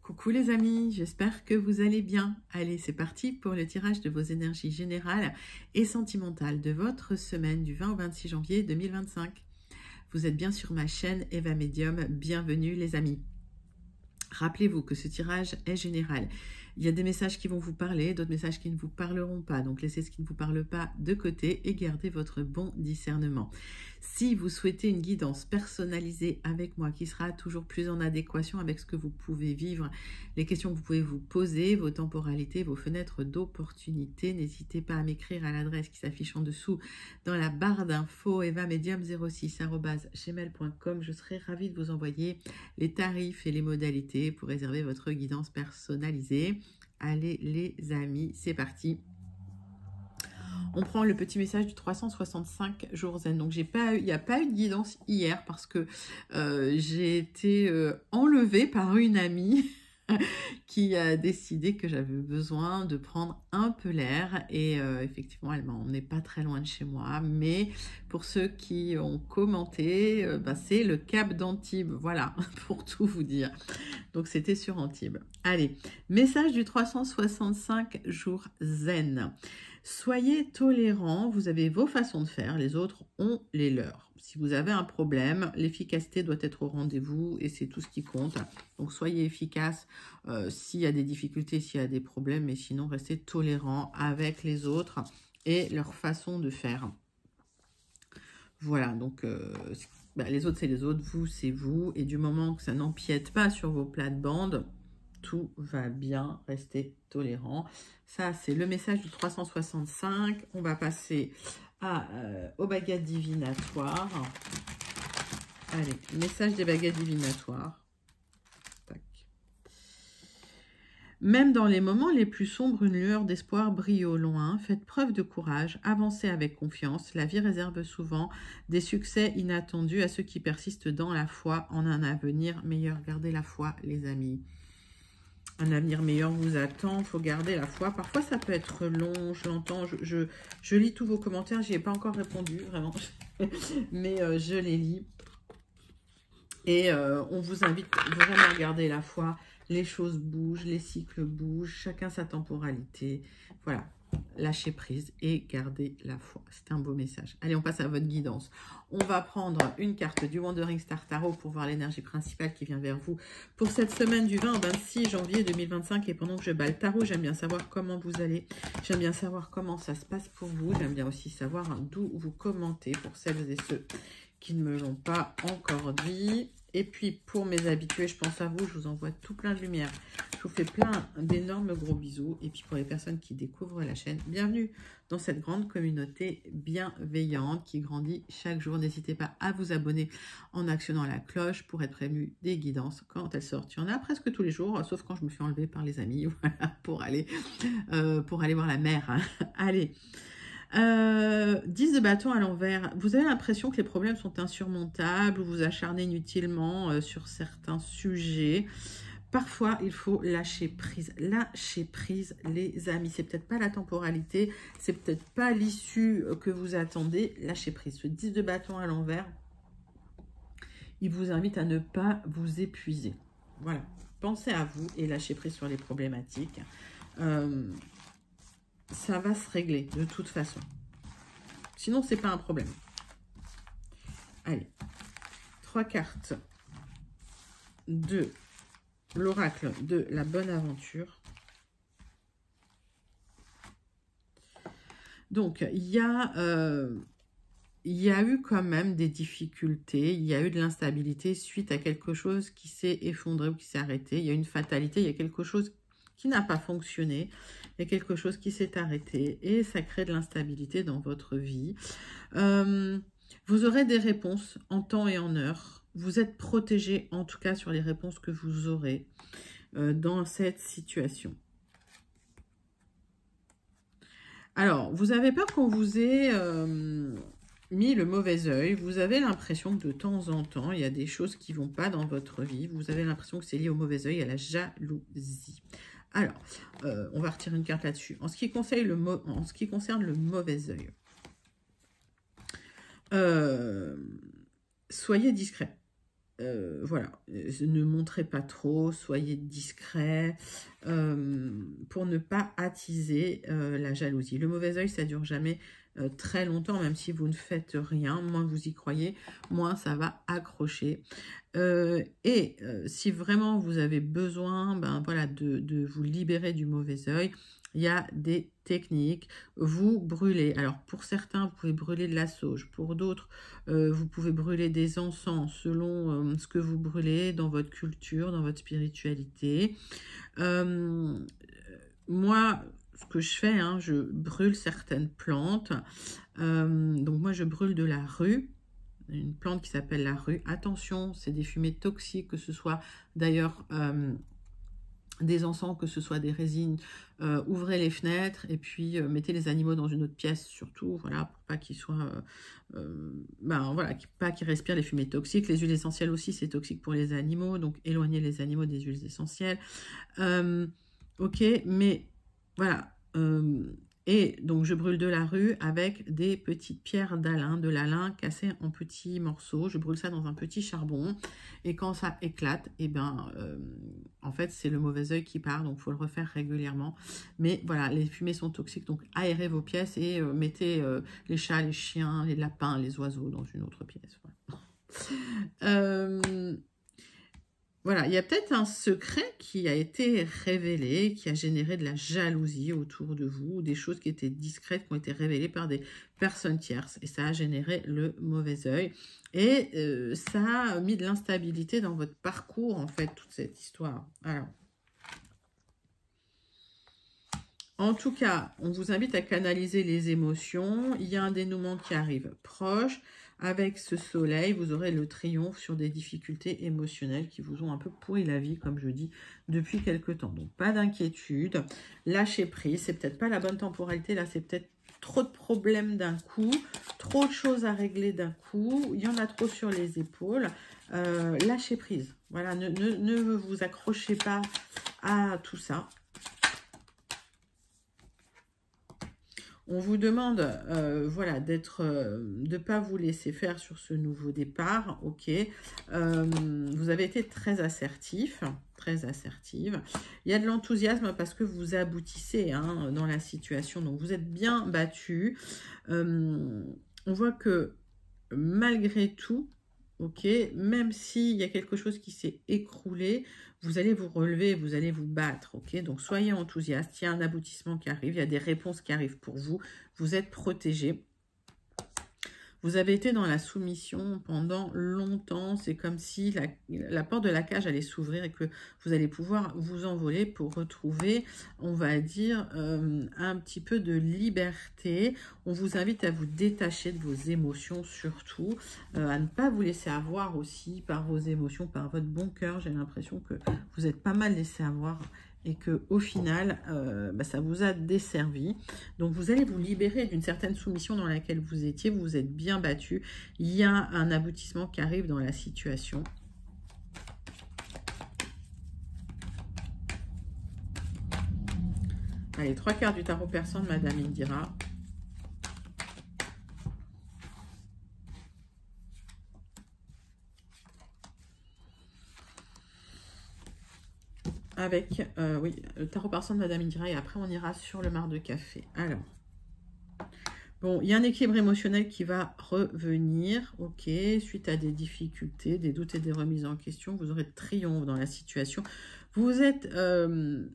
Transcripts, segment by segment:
Coucou les amis, j'espère que vous allez bien. Allez, c'est parti pour le tirage de vos énergies générales et sentimentales de votre semaine du 20 au 26 janvier 2025. Vous êtes bien sur ma chaîne Eva Medium, bienvenue les amis. Rappelez-vous que ce tirage est général. Il y a des messages qui vont vous parler, d'autres messages qui ne vous parleront pas. Donc laissez ce qui ne vous parle pas de côté et gardez votre bon discernement. Si vous souhaitez une guidance personnalisée avec moi qui sera toujours plus en adéquation avec ce que vous pouvez vivre, les questions que vous pouvez vous poser, vos temporalités, vos fenêtres d'opportunité, n'hésitez pas à m'écrire à l'adresse qui s'affiche en dessous dans la barre d'infos evamedium06@gmail.com. Je serai ravie de vous envoyer les tarifs et les modalités pour réserver votre guidance personnalisée. Allez les amis, c'est parti. On prend le petit message du 365 jours zen. Donc il n'y a pas eu de guidance hier parce que j'ai été enlevée par une amie qui a décidé que j'avais besoin de prendre un peu l'air. Et effectivement, elle m'en est pas très loin de chez moi. Mais pour ceux qui ont commenté, c'est le Cap d'Antibes. Voilà, pour tout vous dire. Donc c'était sur Antibes. Allez, message du 365 jours zen. Soyez tolérants, vous avez vos façons de faire, les autres ont les leurs. Si vous avez un problème, l'efficacité doit être au rendez-vous et c'est tout ce qui compte. Donc soyez efficace s'il y a des difficultés, s'il y a des problèmes, mais sinon restez tolérants avec les autres et leur façon de faire. Voilà, donc les autres c'est les autres, vous c'est vous, et du moment que ça n'empiète pas sur vos plates-bandes, tout va bien, restez tolérant. Ça, c'est le message du 365. On va passer aux baguettes divinatoires. Allez, message des baguettes divinatoires. Tac. Même dans les moments les plus sombres, une lueur d'espoir brille au loin. Faites preuve de courage, avancez avec confiance. La vie réserve souvent des succès inattendus à ceux qui persistent dans la foi en un avenir meilleur. Gardez la foi, les amis. Un avenir meilleur vous attend, il faut garder la foi. Parfois, ça peut être long, je l'entends. Je lis tous vos commentaires, je n'y ai pas encore répondu, vraiment. Mais je les lis. Et on vous invite vraiment à garder la foi. Les choses bougent, les cycles bougent, chacun sa temporalité. Voilà, lâchez prise et gardez la foi. C'est un beau message. Allez, on passe à votre guidance. On va prendre une carte du Wandering Star Tarot pour voir l'énergie principale qui vient vers vous pour cette semaine du 20 au 26 janvier 2025. Et pendant que je bats le tarot, j'aime bien savoir comment vous allez. J'aime bien savoir comment ça se passe pour vous. J'aime bien aussi savoir d'où vous commentez pour celles et ceux qui ne me l'ont pas encore dit. Et puis, pour mes habitués, je pense à vous, je vous envoie tout plein de lumière. Je vous fais plein d'énormes gros bisous. Et puis, pour les personnes qui découvrent la chaîne, bienvenue dans cette grande communauté bienveillante qui grandit chaque jour. N'hésitez pas à vous abonner en actionnant la cloche pour être prévenu des guidances quand elles sortent. Il y en a presque tous les jours, sauf quand je me fais enlever par les amis, voilà, pour aller voir la mer. Hein. Allez. 10 de bâton à l'envers. Vous avez l'impression que les problèmes sont insurmontables, ou vous acharnez inutilement sur certains sujets. Parfois, il faut lâcher prise. Lâcher prise, les amis. C'est peut-être pas la temporalité, c'est peut-être pas l'issue que vous attendez. Lâchez prise. Ce 10 de bâton à l'envers, il vous invite à ne pas vous épuiser. Voilà. Pensez à vous et lâchez prise sur les problématiques. Ça va se régler de toute façon. Sinon, c'est pas un problème. Allez. 3 cartes de l'oracle de la bonne aventure. Donc, il y a eu quand même des difficultés, il y a eu de l'instabilité suite à quelque chose qui s'est effondré ou qui s'est arrêté. Il y a une fatalité, il y a quelque chose qui n'a pas fonctionné. Il y a quelque chose qui s'est arrêté et ça crée de l'instabilité dans votre vie. Vous aurez des réponses en temps et en heure. Vous êtes protégé, en tout cas, sur les réponses que vous aurez dans cette situation. Alors, vous avez peur qu'on vous ait mis le mauvais œil. Vous avez l'impression que de temps en temps, il y a des choses qui ne vont pas dans votre vie. Vous avez l'impression que c'est lié au mauvais œil, à la jalousie. Alors, on va retirer une carte là-dessus. En ce qui concerne le mauvais œil, soyez discret. voilà, ne montrez pas trop, soyez discret pour ne pas attiser la jalousie. Le mauvais œil, ça dure jamais très longtemps, même si vous ne faites rien. Moins vous y croyez, moins ça va accrocher. Si vraiment vous avez besoin ben, voilà, de vous libérer du mauvais œil, il y a des techniques. Vous brûlez. Alors, pour certains, vous pouvez brûler de la sauge. Pour d'autres, vous pouvez brûler des encens selon ce que vous brûlez dans votre culture, dans votre spiritualité. Moi, ce que je fais, hein, je brûle certaines plantes. Donc, moi, je brûle de la rue. Une plante qui s'appelle la rue. Attention, c'est des fumées toxiques, que ce soit d'ailleurs des encens, que ce soit des résines. Ouvrez les fenêtres et puis mettez les animaux dans une autre pièce, surtout, voilà, pour pas qu'ils soient, ben voilà, pas qu'ils respirent les fumées toxiques. Les huiles essentielles aussi, c'est toxique pour les animaux, donc éloignez les animaux des huiles essentielles. Ok, mais voilà. Et donc, je brûle de la rue avec des petites pierres d'alun, de l'alun cassé en petits morceaux. Je brûle ça dans un petit charbon. Et quand ça éclate, et ben, en fait, c'est le mauvais œil qui part. Donc, il faut le refaire régulièrement. Mais voilà, les fumées sont toxiques. Donc, aérez vos pièces et mettez les chats, les chiens, les lapins, les oiseaux dans une autre pièce. Voilà. Voilà, il y a peut-être un secret qui a été révélé, qui a généré de la jalousie autour de vous, des choses qui étaient discrètes, qui ont été révélées par des personnes tierces, et ça a généré le mauvais œil. Et ça a mis de l'instabilité dans votre parcours, en fait, toute cette histoire. Alors, en tout cas, on vous invite à canaliser les émotions. Il y a un dénouement qui arrive proche. Avec ce soleil, vous aurez le triomphe sur des difficultés émotionnelles qui vous ont un peu pourri la vie, comme je dis, depuis quelque temps. Donc, pas d'inquiétude. Lâchez prise. C'est peut-être pas la bonne temporalité. Là, c'est peut-être trop de problèmes d'un coup. Trop de choses à régler d'un coup. Il y en a trop sur les épaules. Lâchez prise. Voilà, ne vous accrochez pas à tout ça. On vous demande, voilà, de ne pas vous laisser faire sur ce nouveau départ, ok. Vous avez été très assertif, très assertive. Il y a de l'enthousiasme parce que vous aboutissez hein, dans la situation, donc vous êtes bien battu. On voit que malgré tout, ok, même s'il y a quelque chose qui s'est écroulé, vous allez vous relever, vous allez vous battre, ok. Donc, soyez enthousiaste, il y a un aboutissement qui arrive, il y a des réponses qui arrivent pour vous, vous êtes protégé. Vous avez été dans la soumission pendant longtemps. C'est comme si la porte de la cage allait s'ouvrir et que vous allez pouvoir vous envoler pour retrouver, on va dire, un petit peu de liberté. On vous invite à vous détacher de vos émotions surtout, à ne pas vous laisser avoir aussi par vos émotions, par votre bon cœur. J'ai l'impression que vous êtes pas mal laissé avoir et que au final, ça vous a desservi. Donc, vous allez vous libérer d'une certaine soumission dans laquelle vous étiez. Vous vous êtes bien battu. Il y a un aboutissement qui arrive dans la situation. Allez, 3 quarts du tarot persan de Madame Indira. Avec, oui, le tarot persan de Madame Indira et après on ira sur le mar de café. Alors, bon, il y a un équilibre émotionnel qui va revenir, ok, suite à des difficultés, des doutes et des remises en question, vous aurez de triomphe dans la situation. Vous vous êtes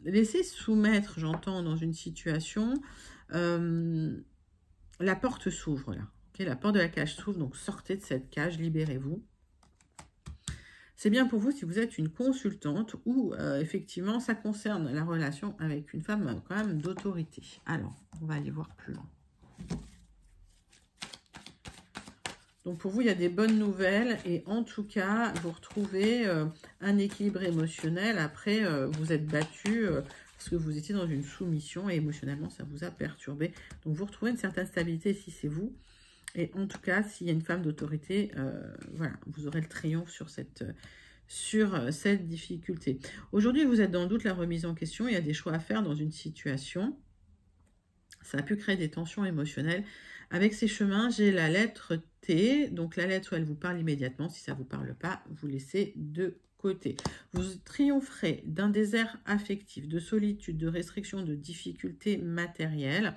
laissé soumettre, j'entends, dans une situation, la porte s'ouvre là, ok, la porte de la cage s'ouvre, donc sortez de cette cage, libérez-vous. C'est bien pour vous si vous êtes une consultante ou effectivement ça concerne la relation avec une femme quand même d'autorité. Alors, on va aller voir plus loin. Donc pour vous, il y a des bonnes nouvelles et en tout cas, vous retrouvez un équilibre émotionnel. Après, vous êtes battu parce que vous étiez dans une soumission et émotionnellement, ça vous a perturbé. Donc vous retrouvez une certaine stabilité si c'est vous. Et en tout cas, s'il y a une femme d'autorité, voilà, vous aurez le triomphe sur cette difficulté. Aujourd'hui, vous êtes dans le doute, la remise en question. Il y a des choix à faire dans une situation. Ça a pu créer des tensions émotionnelles Avec ces chemins, j'ai la lettre T. Donc la lettre, elle vous parle immédiatement. Si ça ne vous parle pas, vous laissez de côté. Vous triompherez d'un désert affectif, de solitude, de restriction, de difficultés matérielles.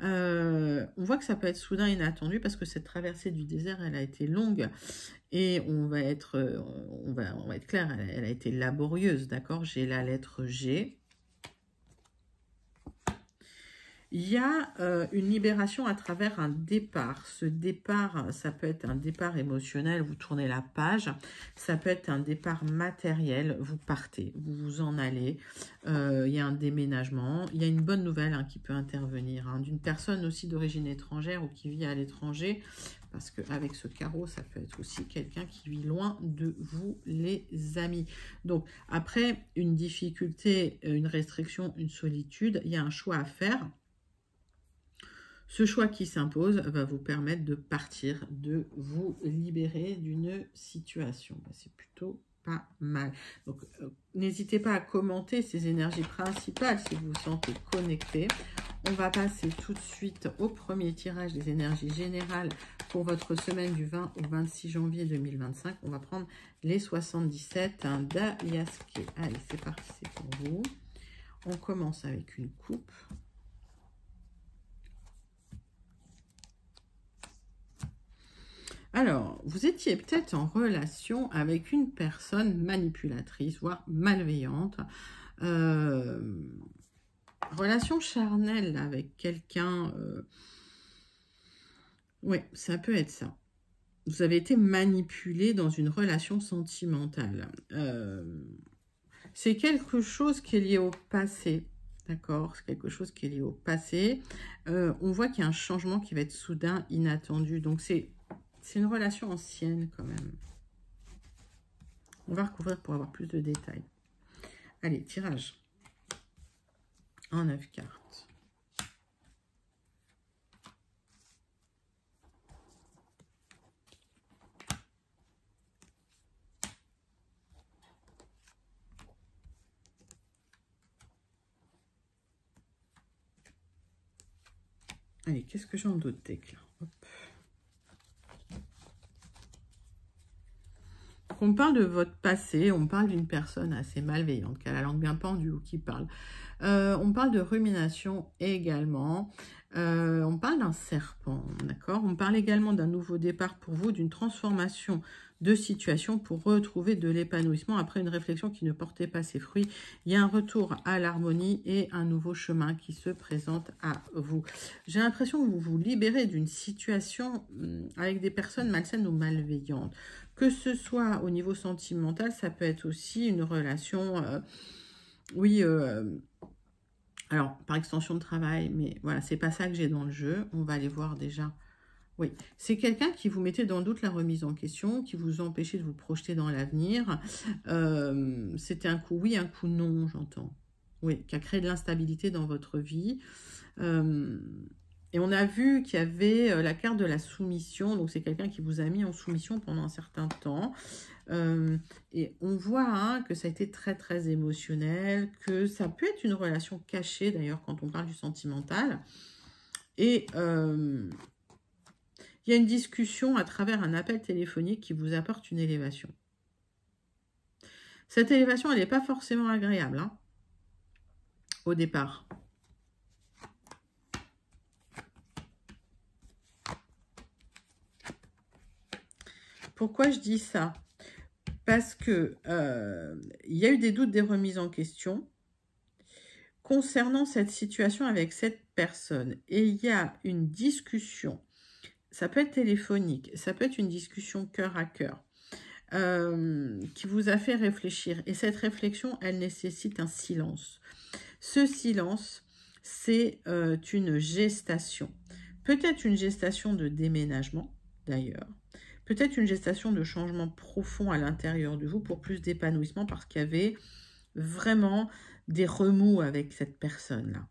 On voit que ça peut être soudain, inattendu, parce que cette traversée du désert, elle a été longue. Et on va être clair, elle a été laborieuse, d'accord? J'ai la lettre G. Il y a une libération à travers un départ. Ce départ, ça peut être un départ émotionnel, vous tournez la page. Ça peut être un départ matériel, vous partez, vous vous en allez. Il y a un déménagement. Il y a une bonne nouvelle qui peut intervenir, d'une personne aussi d'origine étrangère ou qui vit à l'étranger. Parce qu'avec ce carreau, ça peut être aussi quelqu'un qui vit loin de vous, les amis. Donc, après une difficulté, une restriction, une solitude, il y a un choix à faire. Ce choix qui s'impose va vous permettre de partir, de vous libérer d'une situation. C'est plutôt pas mal. Donc, n'hésitez pas à commenter ces énergies principales si vous vous sentez connecté. On va passer tout de suite au premier tirage des énergies générales pour votre semaine du 20 au 26 janvier 2025. On va prendre les 77 d'Aliaské. Allez, c'est parti, c'est pour vous. On commence avec une coupe. Alors, vous étiez peut-être en relation avec une personne manipulatrice, voire malveillante. Relation charnelle avec quelqu'un. Oui, ça peut être ça. Vous avez été manipulé dans une relation sentimentale. C'est quelque chose qui est lié au passé. D'accord, c'est quelque chose qui est lié au passé. On voit qu'il y a un changement qui va être soudain, inattendu. Donc, c'est une relation ancienne quand même. On va recouvrir pour avoir plus de détails. Allez, tirage en 9 cartes. Allez, qu'est-ce que j'ai en d'autres decks là? Hop. On parle de votre passé, on parle d'une personne assez malveillante, qui a la langue bien pendue ou qui parle. On parle de rumination également. On parle d'un serpent, d'accord? On parle également d'un nouveau départ pour vous, d'une transformation de situation pour retrouver de l'épanouissement après une réflexion qui ne portait pas ses fruits. Il y a un retour à l'harmonie et un nouveau chemin qui se présente à vous. J'ai l'impression que vous vous libérez d'une situation avec des personnes malsaines ou malveillantes. Que ce soit au niveau sentimental, ça peut être aussi une relation, alors par extension de travail, mais voilà, c'est pas ça que j'ai dans le jeu. On va aller voir déjà. Oui, c'est quelqu'un qui vous mettait dans le doute la remise en question, qui vous empêchait de vous projeter dans l'avenir. C'était un coup oui, un coup non, j'entends. Oui, qui a créé de l'instabilité dans votre vie. Et on a vu qu'il y avait la carte de la soumission. Donc, c'est quelqu'un qui vous a mis en soumission pendant un certain temps. Et on voit que ça a été très, très émotionnel, que ça peut être une relation cachée, d'ailleurs, quand on parle du sentimental. Et il y a une discussion à travers un appel téléphonique qui vous apporte une élévation. Cette élévation, elle n'est pas forcément agréable, au départ. Pourquoi je dis ça? Parce que il y a eu des doutes, des remises en question concernant cette situation avec cette personne. Et il y a une discussion, ça peut être téléphonique, ça peut être une discussion cœur à cœur, qui vous a fait réfléchir. Et cette réflexion, elle nécessite un silence. Ce silence, c'est une gestation. Peut-être une gestation de déménagement, d'ailleurs. Peut-être une gestation de changement profond à l'intérieur de vous pour plus d'épanouissement parce qu'il y avait vraiment des remous avec cette personne-là.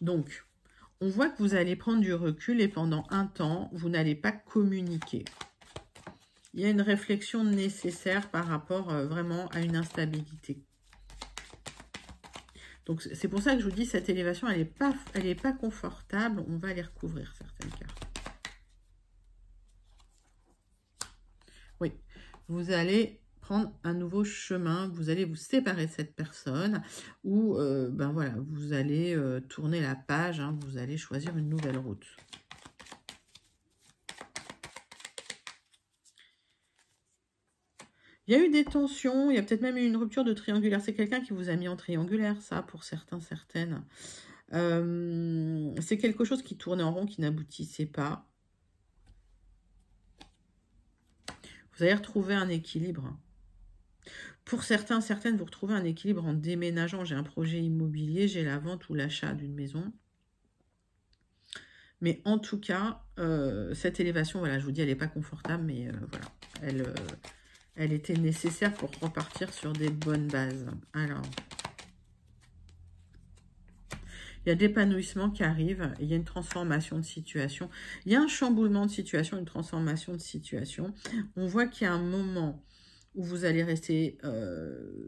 Donc, on voit que vous allez prendre du recul et pendant un temps, vous n'allez pas communiquer. Il y a une réflexion nécessaire par rapport vraiment à une instabilité. Donc, c'est pour ça que je vous dis, cette élévation, elle est pas confortable. On va aller recouvrir certaines cartes. Oui, vous allez prendre un nouveau chemin, vous allez vous séparer de cette personne, ou ben voilà, vous allez tourner la page, hein, vous allez choisir une nouvelle route. Il y a eu des tensions, il y a peut-être même eu une rupture de triangulaire. C'est quelqu'un qui vous a mis en triangulaire, ça, pour certains, certaines. C'est quelque chose qui tournait en rond, qui n'aboutissait pas. Vous allez retrouver un équilibre. Pour certains, certaines, vous retrouvez un équilibre en déménageant. J'ai un projet immobilier, j'ai la vente ou l'achat d'une maison. Mais en tout cas, cette élévation, voilà, je vous dis, elle n'est pas confortable, mais voilà, elle était nécessaire pour repartir sur des bonnes bases. Alors, il y a de l'épanouissement qui arrive, il y a une transformation de situation, il y a un chamboulement de situation, une transformation de situation. On voit qu'il y a un moment où vous allez rester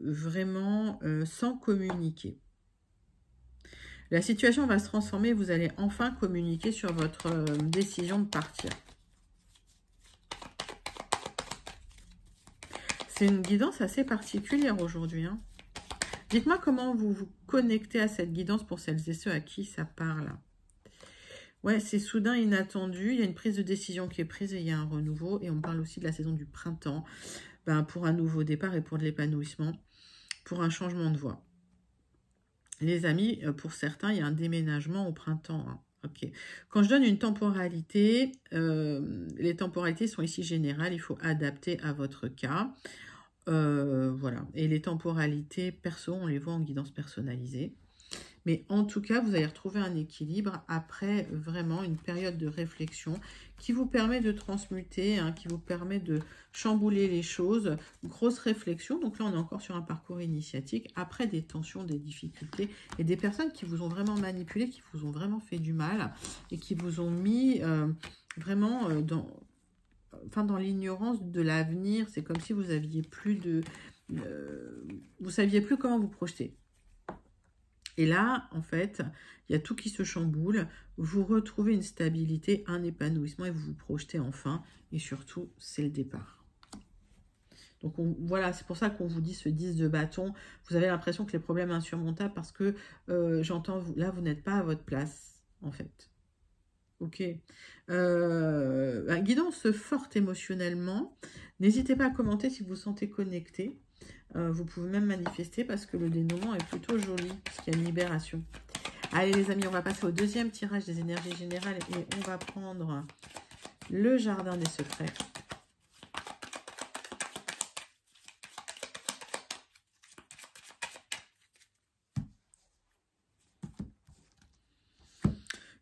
vraiment sans communiquer. La situation va se transformer, vous allez enfin communiquer sur votre décision de partir. C'est une guidance assez particulière aujourd'hui, hein. Dites-moi comment vous vous connectez à cette guidance pour celles et ceux à qui ça parle. Ouais, c'est soudain, inattendu. Il y a une prise de décision qui est prise et il y a un renouveau. Et on parle aussi de la saison du printemps, ben, pour un nouveau départ et pour de l'épanouissement, pour un changement de voie. Les amis, pour certains, il y a un déménagement au printemps, hein. Ok. Quand je donne une temporalité, les temporalités sont ici générales. Il faut adapter à votre cas. Voilà. Et les temporalités perso, on les voit en guidance personnalisée. Mais en tout cas, vous allez retrouver un équilibre après vraiment une période de réflexion qui vous permet de transmuter, hein, qui vous permet de chambouler les choses. Grosse réflexion. Donc là, on est encore sur un parcours initiatique après des tensions, des difficultés et des personnes qui vous ont vraiment manipulé, qui vous ont vraiment fait du mal et qui vous ont mis vraiment dans l'ignorance de l'avenir. C'est comme si vous aviez plus de... vous saviez plus comment vous projeter. Et là, en fait, il y a tout qui se chamboule. Vous retrouvez une stabilité, un épanouissement et vous vous projetez enfin. Et surtout, c'est le départ. Donc voilà, c'est pour ça qu'on vous dit ce 10 de bâton. Vous avez l'impression que les problèmes insurmontables parce que j'entends, là, vous n'êtes pas à votre place, en fait. Ok. Guidance forte émotionnellement. N'hésitez pas à commenter si vous vous sentez connecté. Vous pouvez même manifester parce que le dénouement est plutôt joli, puisqu'il y a une libération. Allez les amis, on va passer au deuxième tirage des énergies générales et on va prendre le jardin des secrets.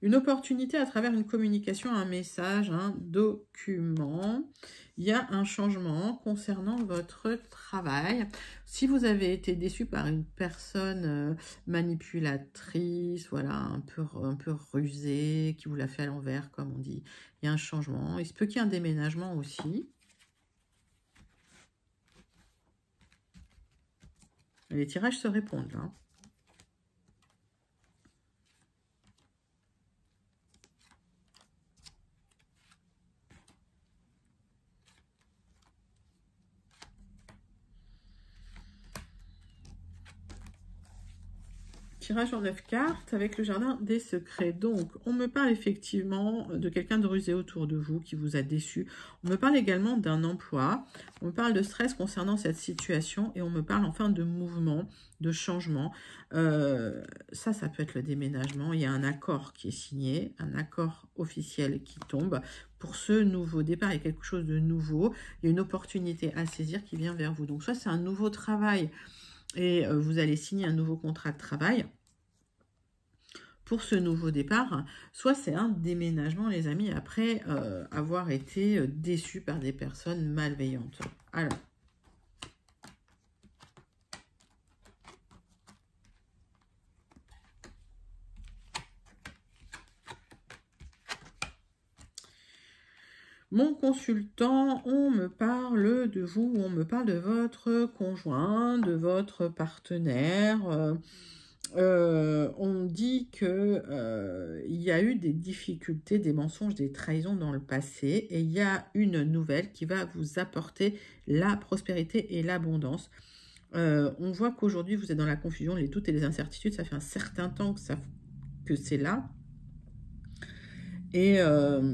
Une opportunité à travers une communication, un message, un document. Il y a un changement concernant votre travail. Si vous avez été déçu par une personne manipulatrice, voilà, un peu rusée, qui vous l'a fait à l'envers, comme on dit, il y a un changement. Il se peut qu'il y ait un déménagement aussi. Les tirages se répondent, là. Tirage en 9 cartes avec le jardin des secrets. Donc, on me parle effectivement de quelqu'un de rusé autour de vous qui vous a déçu. On me parle également d'un emploi. On me parle de stress concernant cette situation et on me parle enfin de mouvement, de changement. Ça peut être le déménagement. Il y a un accord qui est signé, un accord officiel qui tombe. Pour ce nouveau départ, il y a quelque chose de nouveau. Il y a une opportunité à saisir qui vient vers vous. Donc, soit c'est un nouveau travail et vous allez signer un nouveau contrat de travail pour ce nouveau départ, soit c'est un déménagement, les amis, après avoir été déçu par des personnes malveillantes. Alors, mon consultant, on me parle de vous, on me parle de votre conjoint, de votre partenaire. On dit que il y a eu des difficultés, des mensonges, des trahisons dans le passé, et il y a une nouvelle qui va vous apporter la prospérité et l'abondance. On voit qu'aujourd'hui, vous êtes dans la confusion, les doutes et les incertitudes. Ça fait un certain temps que c'est là. Et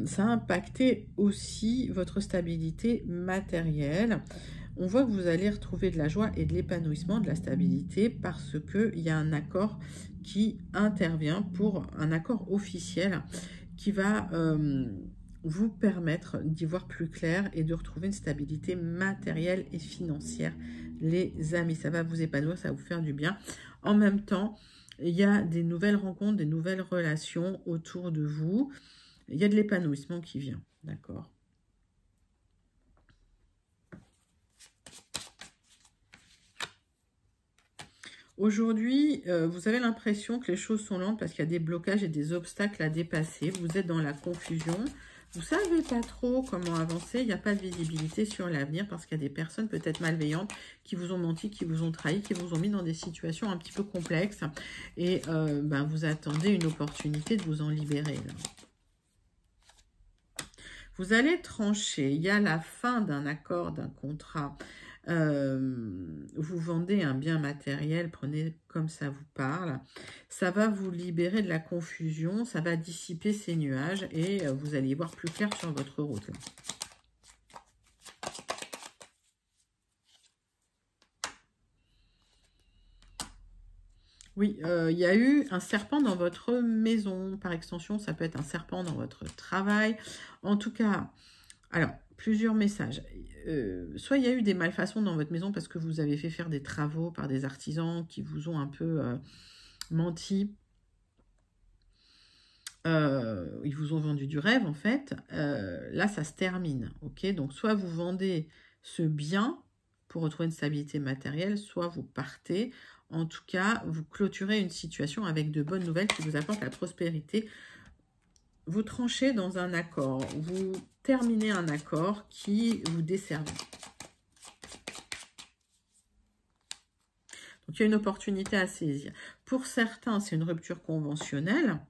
ça a impacté aussi votre stabilité matérielle. On voit que vous allez retrouver de la joie et de l'épanouissement, de la stabilité, parce qu'il y a un accord qui intervient, pour un accord officiel qui va vous permettre d'y voir plus clair et de retrouver une stabilité matérielle et financière. Les amis, ça va vous épanouir, ça va vous faire du bien. En même temps, il y a des nouvelles rencontres, des nouvelles relations autour de vous. Il y a de l'épanouissement qui vient, d'accord? Aujourd'hui, vous avez l'impression que les choses sont lentes parce qu'il y a des blocages et des obstacles à dépasser. Vous êtes dans la confusion. Vous ne savez pas trop comment avancer. Il n'y a pas de visibilité sur l'avenir parce qu'il y a des personnes peut-être malveillantes qui vous ont menti, qui vous ont trahi, qui vous ont mis dans des situations un petit peu complexes. Et vous attendez une opportunité de vous en libérer, là. Vous allez trancher. Il y a la fin d'un accord, d'un contrat. Vous vendez un bien matériel, prenez comme ça vous parle. Ça va vous libérer de la confusion, ça va dissiper ces nuages et vous allez voir plus clair sur votre route, là. Oui, il y a eu un serpent dans votre maison. Par extension, ça peut être un serpent dans votre travail. En tout cas, alors, plusieurs messages. Soit il y a eu des malfaçons dans votre maison parce que vous avez fait faire des travaux par des artisans qui vous ont un peu menti. Ils vous ont vendu du rêve, en fait. Là, ça se termine, ok? Donc, soit vous vendez ce bien pour retrouver une stabilité matérielle, soit vous partez. En tout cas, vous clôturez une situation avec de bonnes nouvelles qui vous apportent la prospérité. Vous tranchez dans un accord. Vous terminez un accord qui vous desservit. Donc, il y a une opportunité à saisir. Pour certains, c'est une rupture conventionnelle.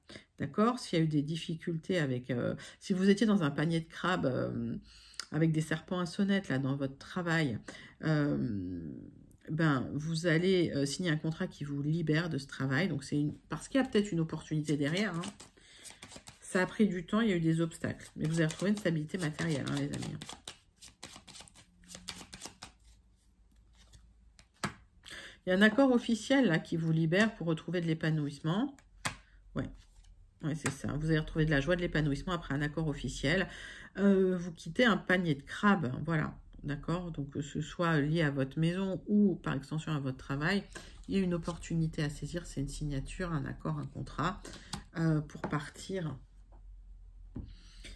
D'accord? S'il y a eu des difficultés avec... si vous étiez dans un panier de crabes avec des serpents à sonnette là, dans votre travail, vous allez signer un contrat qui vous libère de ce travail. Donc, c'est parce qu'il y a peut-être une opportunité derrière, hein. Ça a pris du temps, il y a eu des obstacles. Mais vous avez retrouvé une stabilité matérielle, hein, les amis. Il y a un accord officiel là qui vous libère pour retrouver de l'épanouissement. Ouais, c'est ça. Vous allez retrouver de la joie, de l'épanouissement après un accord officiel. Vous quittez un panier de crabes, voilà. D'accord? Donc, que ce soit lié à votre maison ou par extension à votre travail, il y a une opportunité à saisir. C'est une signature, un accord, un contrat pour partir.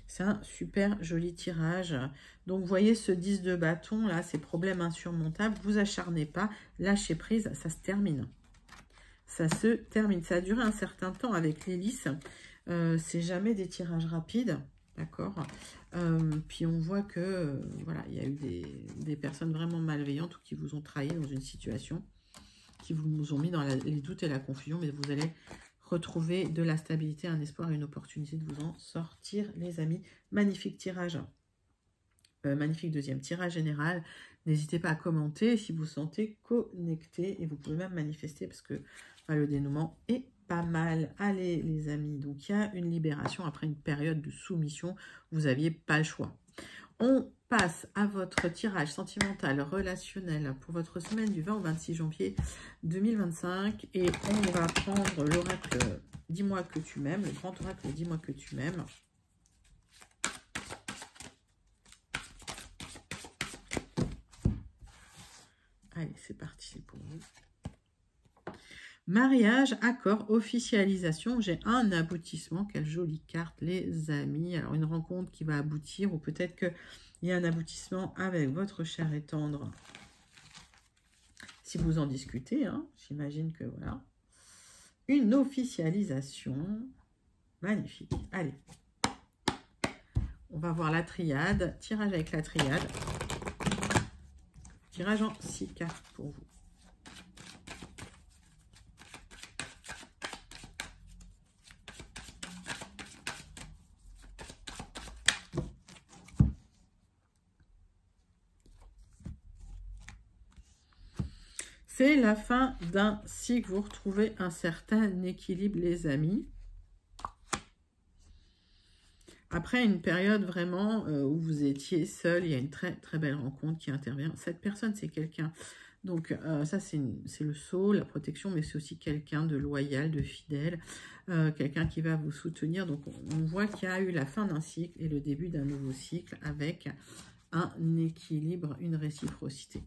C'est un super joli tirage. Donc, vous voyez ce 10 de bâton, là, ces problèmes insurmontables. Vous acharnez pas, lâchez prise, ça se termine. Ça se termine. Ça a duré un certain temps avec l'hélice. C'est jamais des tirages rapides, d'accord? Puis, on voit que, voilà, il y a eu des personnes vraiment malveillantes ou qui vous ont trahi dans une situation, qui vous ont mis dans les doutes et la confusion, mais vous allez retrouver de la stabilité, un espoir et une opportunité de vous en sortir, les amis. Magnifique tirage. Magnifique deuxième tirage général. N'hésitez pas à commenter si vous sentez connecté. Et vous pouvez même manifester parce que le dénouement est pas mal. Allez, les amis. Donc, il y a une libération après une période de soumission. Vous n'aviez pas le choix. On passe à votre tirage sentimental, relationnel pour votre semaine du 20 au 26 janvier 2025. Et on va prendre l'oracle « Dis-moi que tu m'aimes », le grand oracle « Dis-moi que tu m'aimes ». Allez, c'est parti, c'est pour vous. Mariage, accord, officialisation. J'ai un aboutissement. Quelle jolie carte, les amis. Alors, une rencontre qui va aboutir ou peut-être qu'il y a un aboutissement avec votre cher et tendre. Si vous en discutez, hein, j'imagine que voilà. Une officialisation. Magnifique. Allez. On va voir la triade. Tirage avec la triade. Tirage en 6 cartes pour vous. C'est la fin d'un cycle. Vous retrouvez un certain équilibre, les amis. Après une période vraiment où vous étiez seul, il y a une très très belle rencontre qui intervient. Cette personne, c'est quelqu'un. Donc ça, c'est le sceau, la protection, mais c'est aussi quelqu'un de loyal, de fidèle, quelqu'un qui va vous soutenir. Donc on voit qu'il y a eu la fin d'un cycle et le début d'un nouveau cycle avec un équilibre, une réciprocité.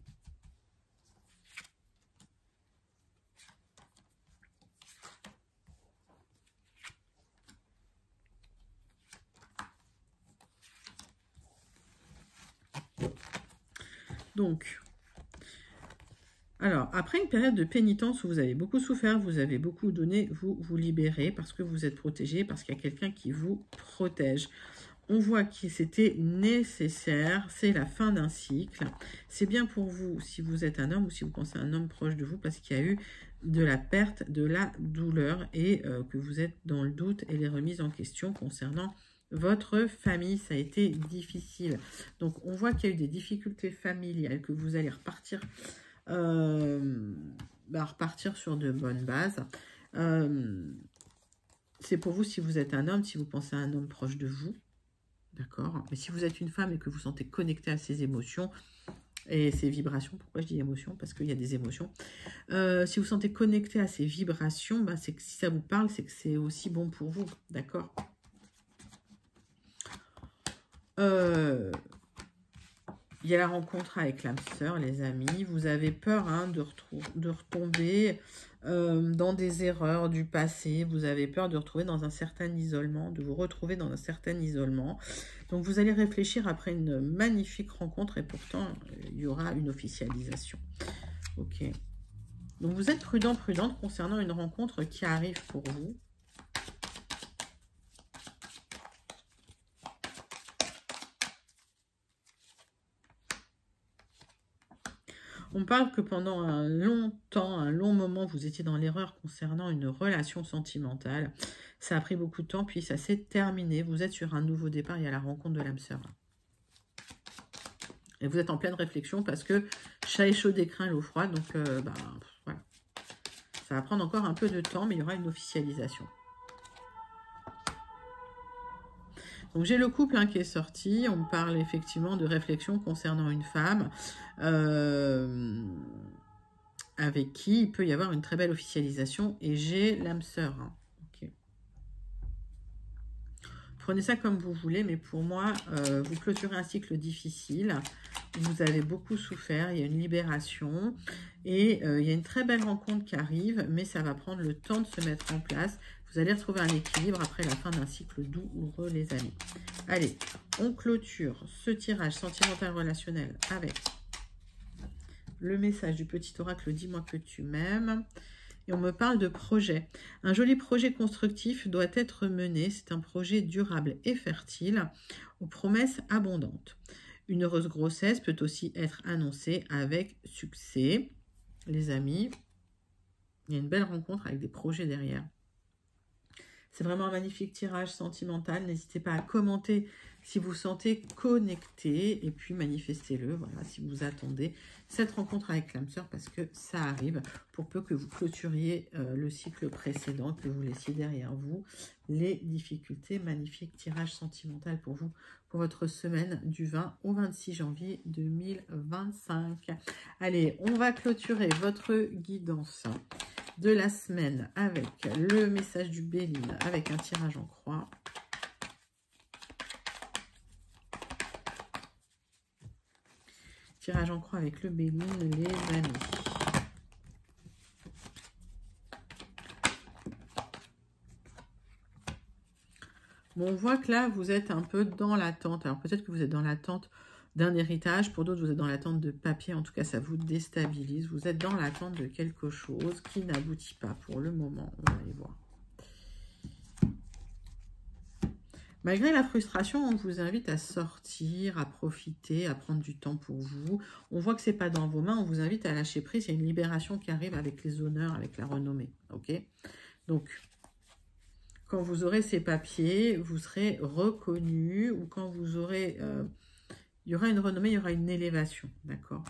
Donc, alors, après une période de pénitence où vous avez beaucoup souffert, vous avez beaucoup donné, vous vous libérez parce que vous êtes protégé, parce qu'il y a quelqu'un qui vous protège. On voit que c'était nécessaire, c'est la fin d'un cycle. C'est bien pour vous si vous êtes un homme ou si vous pensez à un homme proche de vous parce qu'il y a eu de la perte, de la douleur et que vous êtes dans le doute et les remises en question concernant votre famille. Ça a été difficile. Donc, on voit qu'il y a eu des difficultés familiales, que vous allez repartir, repartir sur de bonnes bases. C'est pour vous si vous êtes un homme, si vous pensez à un homme proche de vous. D'accord. Mais si vous êtes une femme et que vous sentez connecté à ces émotions et ces vibrations, pourquoi je dis émotions? Parce qu'il y a des émotions. Si vous sentez connecté à ces vibrations, c'est que si ça vous parle, c'est que c'est aussi bon pour vous. D'accord. Il y a la rencontre avec l'âme sœur, les amis. Vous avez peur de retomber dans des erreurs du passé. Vous avez peur de retrouver dans un certain isolement, de vous retrouver dans un certain isolement. Donc, vous allez réfléchir après une magnifique rencontre et pourtant, il y aura une officialisation. Ok. Donc, vous êtes prudente concernant une rencontre qui arrive pour vous. On parle que pendant un long moment, vous étiez dans l'erreur concernant une relation sentimentale. Ça a pris beaucoup de temps, puis ça s'est terminé. Vous êtes sur un nouveau départ, il y a la rencontre de l'âme sœur. Et vous êtes en pleine réflexion parce que chat est chaud craint l'eau froide. Donc, voilà. Ça va prendre encore un peu de temps, mais il y aura une officialisation. Donc, j'ai le couple qui est sorti. On me parle effectivement de réflexion concernant une femme avec qui il peut y avoir une très belle officialisation. Et j'ai l'âme sœur. Okay. Prenez ça comme vous voulez, mais pour moi, vous clôturez un cycle difficile. Vous avez beaucoup souffert, il y a une libération. Et il y a une très belle rencontre qui arrive, mais ça va prendre le temps de se mettre en place. Vous allez retrouver un équilibre après la fin d'un cycle douloureux, les amis. Allez, on clôture ce tirage sentimental relationnel avec le message du petit oracle « Dis-moi que tu m'aimes ». Et on me parle de projet. Un joli projet constructif doit être mené. C'est un projet durable et fertile, aux promesses abondantes. Une heureuse grossesse peut aussi être annoncée avec succès. Les amis, il y a une belle rencontre avec des projets derrière. C'est vraiment un magnifique tirage sentimental. N'hésitez pas à commenter si vous sentez connecté. Et puis manifestez-le, voilà, si vous attendez cette rencontre avec l'âme sœur, parce que ça arrive, pour peu que vous clôturiez le cycle précédent, que vous laissiez derrière vous les difficultés. Magnifique tirage sentimental pour vous, pour votre semaine du 20 au 26 janvier 2025. Allez, on va clôturer votre guidance de la semaine avec le message du Béline, avec un tirage en croix. Tirage en croix avec le Béline, les amis. Bon, on voit que là, vous êtes un peu dans l'attente. Alors, peut-être que vous êtes dans l'attente d'un héritage. Pour d'autres, vous êtes dans l'attente de papier. En tout cas, ça vous déstabilise. Vous êtes dans l'attente de quelque chose qui n'aboutit pas pour le moment. On va aller voir. Malgré la frustration, on vous invite à sortir, à profiter, à prendre du temps pour vous. On voit que ce n'est pas dans vos mains. On vous invite à lâcher prise. Il y a une libération qui arrive avec les honneurs, avec la renommée. Ok ? Donc, quand vous aurez ces papiers, vous serez reconnu, ou quand vous aurez... il y aura une renommée, il y aura une élévation, d'accord?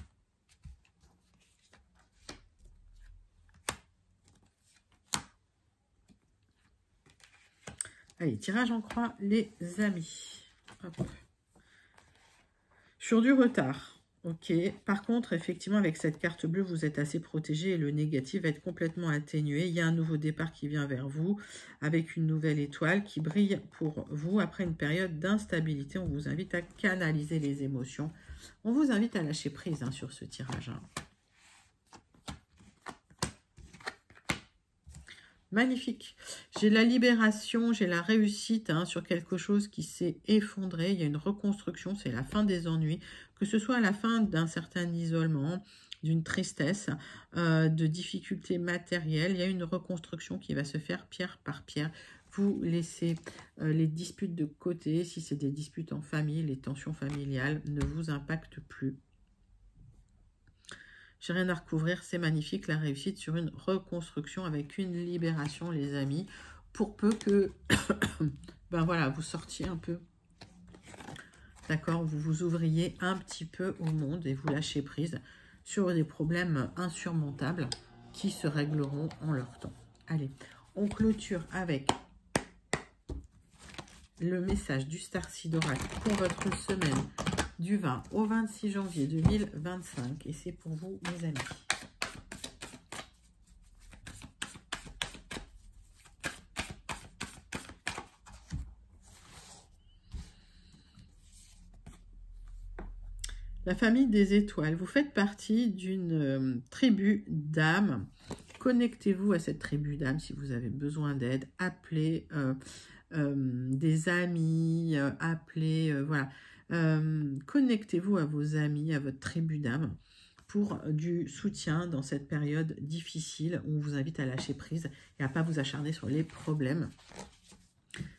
Allez, tirage en croix, les amis. Hop. Sur du retard. Ok. Par contre, effectivement, avec cette carte bleue, vous êtes assez protégé et le négatif va être complètement atténué. Il y a un nouveau départ qui vient vers vous avec une nouvelle étoile qui brille pour vous après une période d'instabilité. On vous invite à canaliser les émotions. On vous invite à lâcher prise hein, sur ce tirage. Hein. Magnifique. J'ai la libération, j'ai la réussite hein, sur quelque chose qui s'est effondré. Il y a une reconstruction, c'est la fin des ennuis. Que ce soit à la fin d'un certain isolement, d'une tristesse, de difficultés matérielles, il y a une reconstruction qui va se faire pierre par pierre. Vous laissez les disputes de côté. Si c'est des disputes en famille, les tensions familiales ne vous impactent plus. J'ai rien à recouvrir, c'est magnifique, la réussite sur une reconstruction avec une libération, les amis. Pour peu que, ben voilà, vous sortiez un peu, d'accord, vous vous ouvriez un petit peu au monde et vous lâchez prise sur des problèmes insurmontables qui se régleront en leur temps. Allez, on clôture avec le message du Starseed Oracle pour votre semaine du 20 au 26 janvier 2025. Et c'est pour vous, mes amis. La famille des étoiles. Vous faites partie d'une tribu d'âmes. Connectez-vous à cette tribu d'âmes si vous avez besoin d'aide. Appelez des amis, appelez... voilà. Connectez-vous à vos amis, à votre tribu d'âme pour du soutien dans cette période difficile où on vous invite à lâcher prise et à ne pas vous acharner sur les problèmes.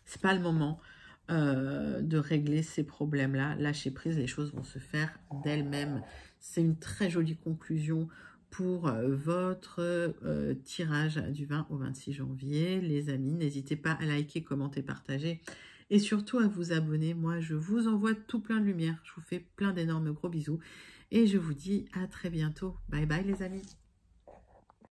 Ce n'est pas le moment de régler ces problèmes-là. Lâcher prise, les choses vont se faire d'elles-mêmes. C'est une très jolie conclusion pour votre tirage du 20 au 26 janvier. Les amis, n'hésitez pas à liker, commenter, partager. Et surtout à vous abonner. Moi, je vous envoie tout plein de lumière. Je vous fais plein d'énormes gros bisous. Et je vous dis à très bientôt. Bye bye les amis.